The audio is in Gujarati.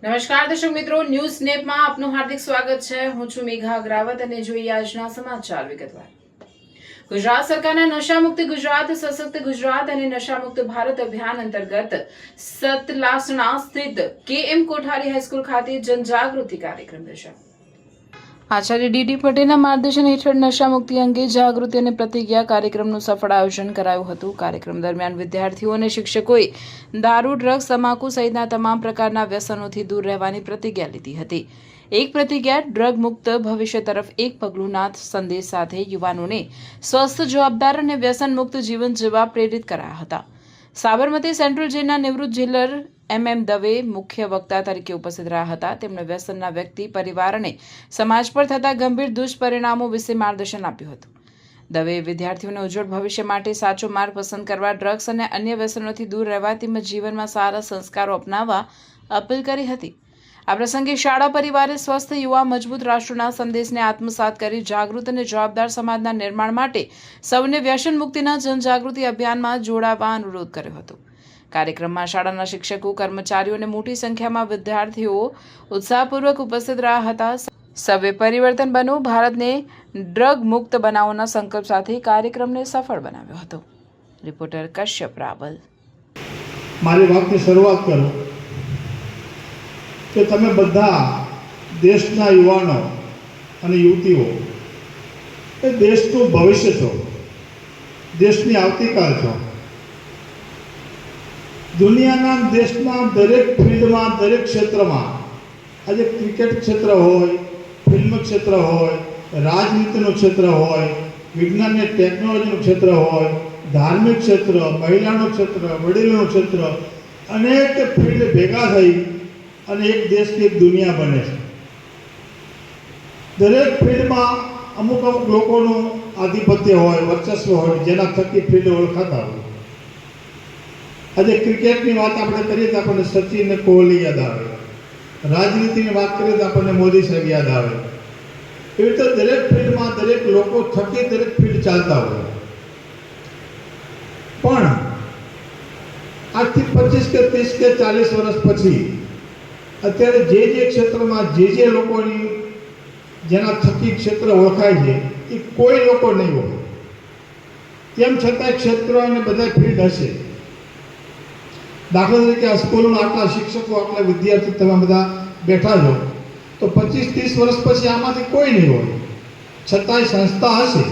નમસ્કાર દર્શક મિત્રો, ન્યૂઝ સ્નેપમાં આપનું હાર્દિક સ્વાગત છે। હું છું મેઘા અગ્રાવત અને જોઈએ આજના સમાચાર વિગતવાર। ગુજરાત સરકારના નશામુક્ત ગુજરાત, સશક્ત ગુજરાત અને નશામુક્ત ભારત અભિયાન અંતર્ગત સતલાસણા સ્થિત KM કોઠારી હાઈસ્કૂલ ખાતે જનજાગૃતિ કાર્યક્રમ યોજાયો। આચાર્ય ડીડી પટેલના માર્ગદર્શન હેઠળ નશામુક્તિ અંગે જાગૃતિ અને પ્રતિજ્ઞા કાર્યક્રમનું સફળ આયોજન કરાયું હતું। કાર્યક્રમ દરમિયાન વિદ્યાર્થીઓ અને શિક્ષકોએ દારૂ, ડ્રગ્સ, તમાકુ સહિતના તમામ પ્રકારના વ્યસનોથી દૂર રહેવાની પ્રતિજ્ઞા લીધી હતી। એક પ્રતિજ્ઞા ડ્રગ મુક્ત ભવિષ્ય તરફ એક પગલુંના સંદેશ સાથે યુવાનોને સ્વસ્થ, જવાબદાર અને વ્યસન મુક્ત જીવન જીવવા પ્રેરિત કરાયા હતા। સાબરમતી સેન્ટ્રલ જેલના નિવૃત્ત જેલર MM દવે મુખ્ય વક્તા તરીકે ઉપસ્થિત રહ્યા હતા। તેમણે વ્યસનના વ્યક્તિ, પરિવાર અને સમાજ પર થતા ગંભીર દુષ્પરિણામો વિશે માર્ગદર્શન આપ્યું હતું। દવેએ વિદ્યાર્થીઓને ઉજ્જવળ ભવિષ્ય માટે સાચો માર્ગ પસંદ કરવા, ડ્રગ્સ અને અન્ય વ્યસનોથી દૂર રહેવા તેમજ જીવનમાં સારા સંસ્કારો અપનાવવા અપીલ કરી હતી। આ પ્રસંગે શાળા પરિવારે સ્વસ્થ યુવા, મજબૂત રાષ્ટ્રના સંદેશને આત્મસાત કરી જાગૃત અને જવાબદાર સમાજના નિર્માણ માટે સૌને વ્યસન મુક્તિના જનજાગૃતિ અભિયાનમાં જોડાવા અનુરોધ કર્યો હતો। કાર્યક્રમમાં શાળાના શિક્ષકો, કર્મચારીઓ અને મોટી સંખ્યામાં વિદ્યાર્થીઓ ઉત્સાહપૂર્વક ઉપસ્થિત રહ્યા હતા। સૌએ પરિવર્તન બનો, ભારતને ડ્રગ મુક્ત બનાવવાના સંકલ્પ સાથે કાર્યક્રમને સફળ બનાવ્યો હતો। રિપોર્ટર કશ્યપ રાવલ। મારી વાતની શરૂઆત કરું કે તમે બધા દેશના યુવાનો અને યુવતીઓ એ દેશનું ભવિષ્ય છો, દેશની આવતીકાલ છો। દુનિયાના દેશના દરેક ફિલ્ડમાં, દરેક ક્ષેત્રમાં, આજે ક્રિકેટ ક્ષેત્ર હોય, ફિલ્મ ક્ષેત્ર હોય, રાજનીતિનું ક્ષેત્ર હોય, વિજ્ઞાન અને ટેકનોલોજીનું ક્ષેત્ર હોય, ધાર્મિક ક્ષેત્ર, મહિલાનું ક્ષેત્ર, વડીલોનું ક્ષેત્ર, અનેક ફિલ્ડ ભેગા થઈ અને એક દેશની એક દુનિયા બને છે। દરેક ફિલ્ડમાં અમુક અમુક લોકોનું આધિપત્ય હોય, વર્ચસ્વ હોય, જેના થકી ફિલ્ડ ઓળખાતા હોય। આજે ક્રિકેટની વાત આપણે કરીએ તો આપણને સચિન ને કોહલી યાદ આવે, રાજનીતિની વાત કરીએ તો આપણને મોદી સાહેબ યાદ આવે। એવી રીતે દરેક ફિલ્ડમાં દરેક લોકો થકી દરેક ફિલ્ડ ચાલતા હોય। પણ આજથી 25 કે 30 કે 40 વર્ષ પછી અત્યારે જે ક્ષેત્રમાં જે લોકોની જેના થકી ક્ષેત્ર ઓળખાય છે એ કોઈ લોકો નહીં હોય। તેમ છતાં ક્ષેત્ર અને બધા ફિલ્ડ હશે। દાખલા તરીકે આ સ્કૂલમાં આટલા શિક્ષકો, આટલા વિદ્યાર્થી તમે બધા બેઠા છો, તો 25-30 વર્ષ પછી આમાંથી કોઈ નહીં હોય, છતાંય સંસ્થા હશે।